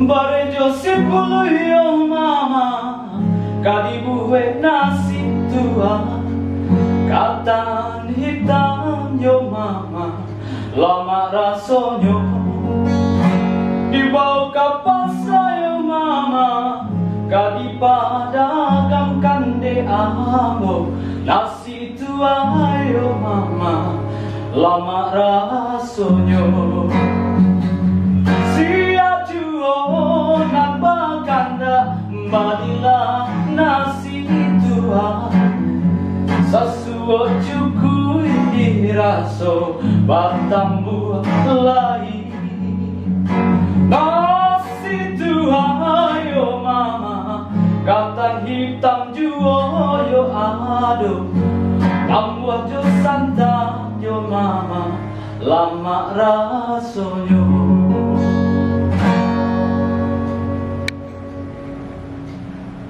Barejo sepuluh yo mama, kadibuhe nasi tua, katan hitam yo mama, lama rasonyo. Dibawa ke pasar yo mama, kadipadagang kande amo, nasi tua yo mama, lama rasonyo. Badila nasi tua sasuo cukui diraso batambu lai nasi tua yo mama katan hitam juo yo ado kamu jo santa yo mama lama rasonyo.